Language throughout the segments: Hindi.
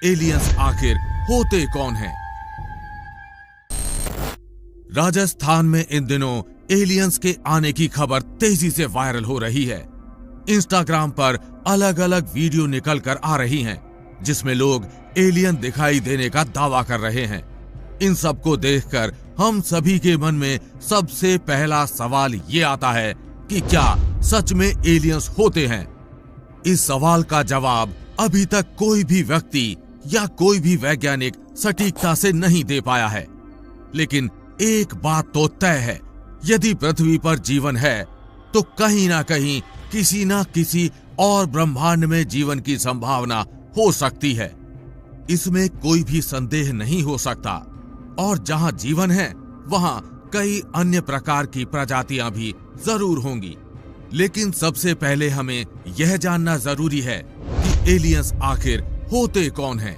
एलियंस आखिर होते कौन हैं? राजस्थान में इन दिनों एलियंस के आने की खबर तेजी से वायरल हो रही है। इंस्टाग्राम पर अलग अलग वीडियो निकल कर आ रही हैं, जिसमें लोग एलियन दिखाई देने का दावा कर रहे हैं। इन सबको देखकर हम सभी के मन में सबसे पहला सवाल ये आता है कि क्या सच में एलियंस होते हैं? इस सवाल का जवाब अभी तक कोई भी व्यक्ति या कोई भी वैज्ञानिक सटीकता से नहीं दे पाया है। लेकिन एक बात तो तय है, यदि पृथ्वी पर जीवन है तो कहीं ना कहीं किसी ना किसी और ब्रह्मांड में जीवन की संभावना हो सकती है। इसमें कोई भी संदेह नहीं हो सकता। और जहां जीवन है वहां कई अन्य प्रकार की प्रजातियां भी जरूर होंगी। लेकिन सबसे पहले हमें यह जानना जरूरी है कि एलियंस आखिर होते कौन हैं।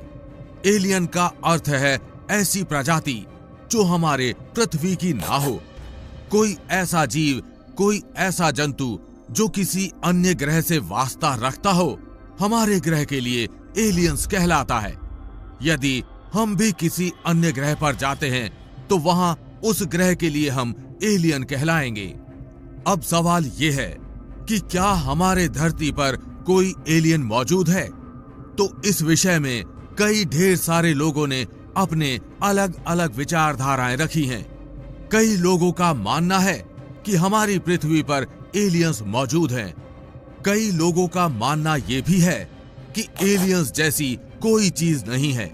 एलियन का अर्थ है ऐसी प्रजाति जो हमारे पृथ्वी की ना हो। कोई ऐसा जीव, कोई ऐसा जंतु जो किसी अन्य ग्रह से वास्ता रखता हो, हमारे ग्रह के लिए एलियंस कहलाता है। यदि हम भी किसी अन्य ग्रह पर जाते हैं तो वहां उस ग्रह के लिए हम एलियन कहलाएंगे। अब सवाल यह है कि क्या हमारे धरती पर कोई एलियन मौजूद है? तो इस विषय में कई ढेर सारे लोगों ने अपने अलग अलग विचारधाराएं रखी हैं। कई लोगों का मानना है कि हमारी पृथ्वी पर एलियंस मौजूद हैं। कई लोगों का मानना यह भी है कि एलियंस जैसी कोई चीज नहीं है।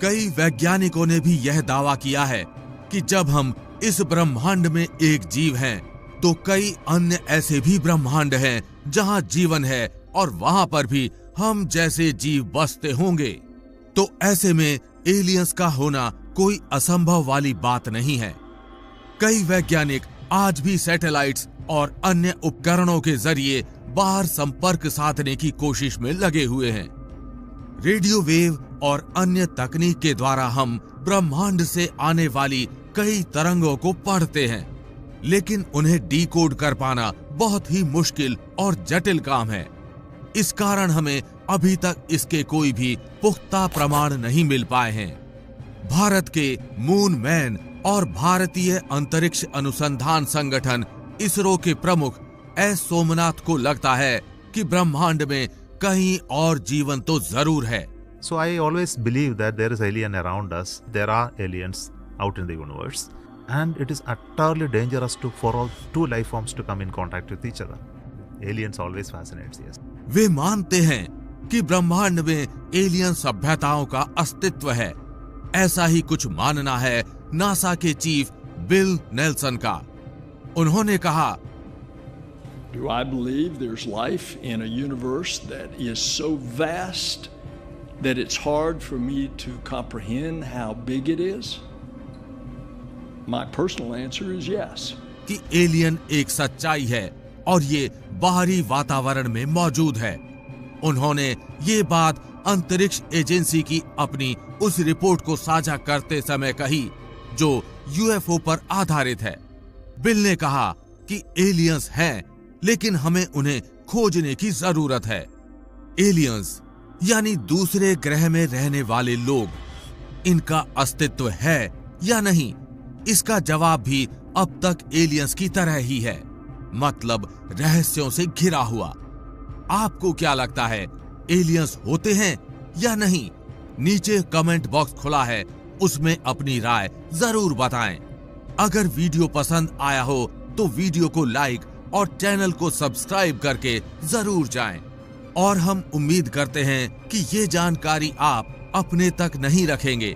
कई वैज्ञानिकों ने भी यह दावा किया है कि जब हम इस ब्रह्मांड में एक जीव हैं, तो कई अन्य ऐसे भी ब्रह्मांड हैं जहां जीवन है और वहां पर भी हम जैसे जीव बसते होंगे। तो ऐसे में एलियंस का होना कोई असंभव वाली बात नहीं है। कई वैज्ञानिक आज भी सैटेलाइट्स और अन्य उपकरणों के जरिए बाहर संपर्क साधने की कोशिश में लगे हुए हैं। रेडियो वेव और अन्य तकनीक के द्वारा हम ब्रह्मांड से आने वाली कई तरंगों को पढ़ते हैं, लेकिन उन्हें डिकोड कर पाना बहुत ही मुश्किल और जटिल काम है। इस कारण हमें अभी तक इसके कोई भी पुख्ता प्रमाण नहीं मिल पाए हैं। भारत के मून मैन और भारतीय अंतरिक्ष अनुसंधान संगठन इसरो के प्रमुख एस सोमनाथ को लगता है कि ब्रह्मांड में कहीं और जीवन तो जरूर है। So I always believe that there is alien around us. There are aliens out in the universe, and it is utterly dangerous for all two life forms to come in contact with each other. Aliens always fascinates us. वे मानते हैं कि ब्रह्मांड में एलियन सभ्यताओं का अस्तित्व है। ऐसा ही कुछ मानना है नासा के चीफ बिल नेल्सन का। उन्होंने कहा, Do I believe there's life in a universe that is so vast that it's hard for me to comprehend how big it is? My personal answer is yes. कि एलियन एक सच्चाई है और ये बाहरी वातावरण में मौजूद है। उन्होंने ये बात अंतरिक्ष एजेंसी की अपनी उस रिपोर्ट को साझा करते समय कही जो यूएफओ पर आधारित है। बिल ने कहा कि एलियंस हैं, लेकिन हमें उन्हें खोजने की जरूरत है। एलियंस यानी दूसरे ग्रह में रहने वाले लोग, इनका अस्तित्व है या नहीं, इसका जवाब भी अब तक एलियंस की तरह ही है, मतलब रहस्यों से घिरा हुआ। आपको क्या लगता है, एलियंस होते हैं या नहीं? नीचे कमेंट बॉक्स खुला है, उसमें अपनी राय जरूर बताएं। अगर वीडियो पसंद आया हो तो वीडियो को लाइक और चैनल को सब्सक्राइब करके जरूर जाएं। और हम उम्मीद करते हैं कि ये जानकारी आप अपने तक नहीं रखेंगे।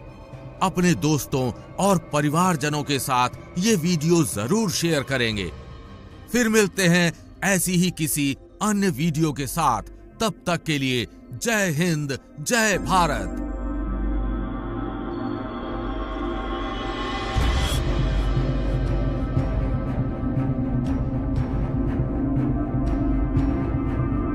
अपने दोस्तों और परिवारजनों के साथ ये वीडियो जरूर शेयर करेंगे। फिर मिलते हैं ऐसी ही किसी अन्य वीडियो के साथ। तब तक के लिए जय हिंद, जय भारत।